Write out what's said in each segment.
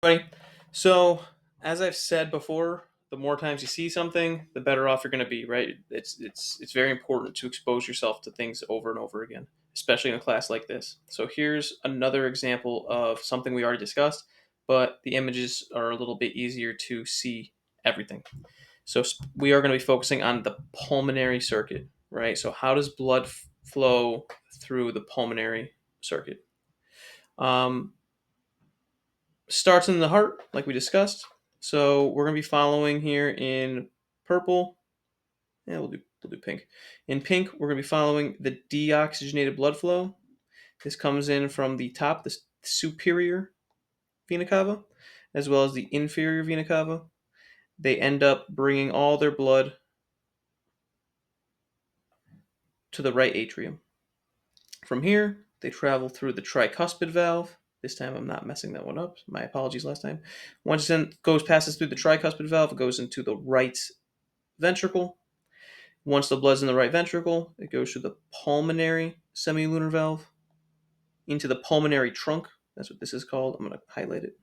Right. So, as I've said before, the more times you see something, the better off you're going to be. Right. It's very important to expose yourself to things over and over again, especially in a class like this. So here's another example of something we already discussed, but the images are a little bit easier to see everything. So we are going to be focusing on the pulmonary circuit. Right. So how does blood flow through the pulmonary circuit? Um, Starts in the heart, like we discussed. So we're going to be following here in purple. Yeah, we'll do pink. In pink, we're going to be following the deoxygenated blood flow. This comes in from the top, the superior vena cava, as well as the inferior vena cava. They end up bringing all their blood to the right atrium. From here, they travel through the tricuspid valve. This time I'm not messing that one up. My apologies last time. Once it passes through the tricuspid valve, it goes into the right ventricle. Once the blood's in the right ventricle, it goes through the pulmonary semilunar valve into the pulmonary trunk. That's what this is called. I'm going to highlight it.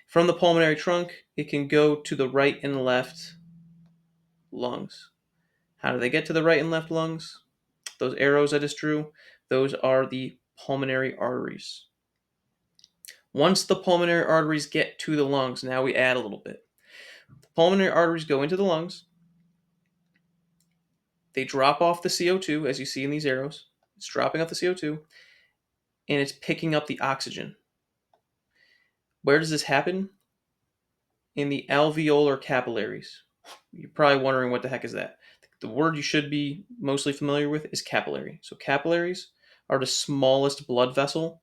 From the pulmonary trunk, it can go to the right and left lungs. How do they get to the right and left lungs? Those arrows I just drew, those are the pulmonary arteries. Once the pulmonary arteries get to the lungs, now we add a little bit. The pulmonary arteries go into the lungs. They drop off the CO2, as you see in these arrows. It's dropping off the CO2, and it's picking up the oxygen. Where does this happen? In the alveolar capillaries. You're probably wondering what the heck is that. The word you should be mostly familiar with is capillary. So capillaries are the smallest blood vessel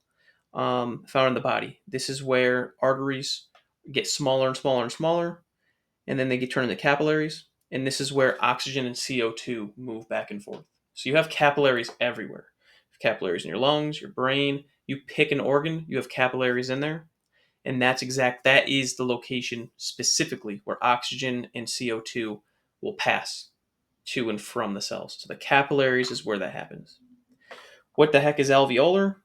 found in the body. This is where arteries get smaller and smaller and smaller, and then they get turned into capillaries. And this is where oxygen and CO2 move back and forth. So you have capillaries everywhere. You have capillaries in your lungs, your brain. You pick an organ, you have capillaries in there. And that is the location specifically where oxygen and CO2 will pass to and from the cells. So the capillaries is where that happens. What the heck is alveolar?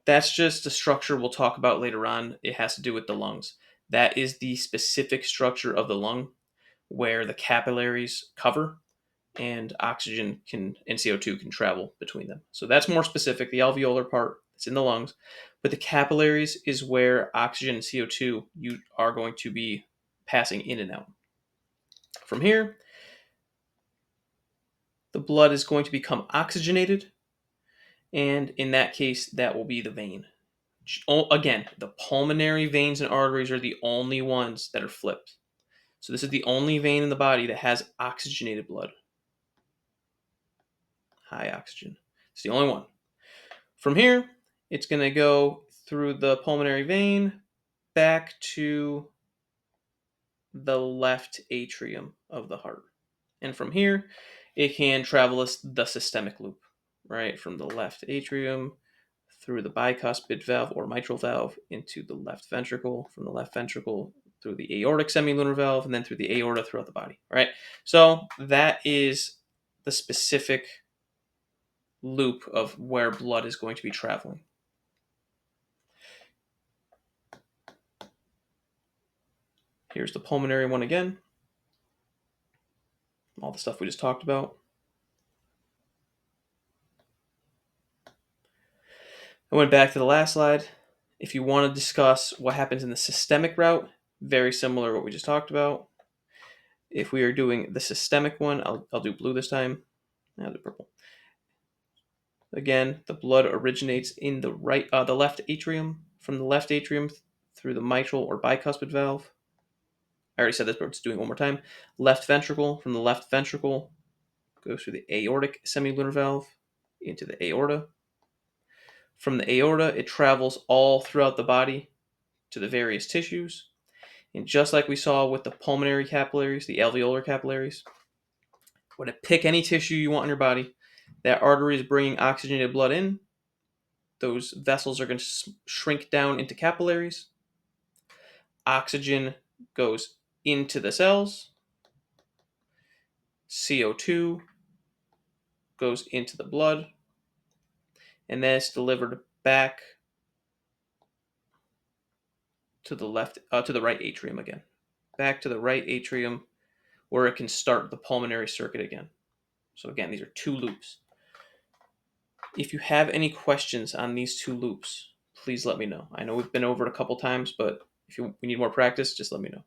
That's just a structure we'll talk about later on. It has to do with the lungs. That is the specific structure of the lung where the capillaries cover and oxygen can and CO2 can travel between them. So that's more specific. The alveolar part, it's in the lungs, but the capillaries is where oxygen and CO2 you are going to be passing in and out. From here, the blood is going to become oxygenated, and in that case, that will be the vein. Again, the pulmonary veins and arteries are the only ones that are flipped. So this is the only vein in the body that has oxygenated blood. High oxygen. It's the only one. From here, it's going to go through the pulmonary vein back to the left atrium of the heart. And from here, it can travel the systemic loop, right? From the left atrium through the bicuspid valve or mitral valve into the left ventricle, from the left ventricle through the aortic semilunar valve, and then through the aorta throughout the body, right? So that is the specific loop of where blood is going to be traveling. Here's the pulmonary one again. All the stuff we just talked about. I went back to the last slide. If you want to discuss what happens in the systemic route, very similar to what we just talked about. If we are doing the systemic one, I'll do blue this time. I'll do purple. Again, the blood originates in the left atrium. From the left atrium through the mitral or bicuspid valve. I already said this, but I'm just doing it one more time. Left ventricle. From the left ventricle goes through the aortic semilunar valve into the aorta. From the aorta, it travels all throughout the body to the various tissues. And just like we saw with the pulmonary capillaries, the alveolar capillaries, when to pick any tissue you want in your body, that artery is bringing oxygenated blood in. Those vessels are going to shrink down into capillaries. Oxygen goes into the cells. CO2 goes into the blood. And then it's delivered back to the left, to the right atrium again. Back to the right atrium where it can start the pulmonary circuit again. So again, these are 2 loops. If you have any questions on these 2 loops, please let me know. I know we've been over it a couple times, but if we need more practice, just let me know.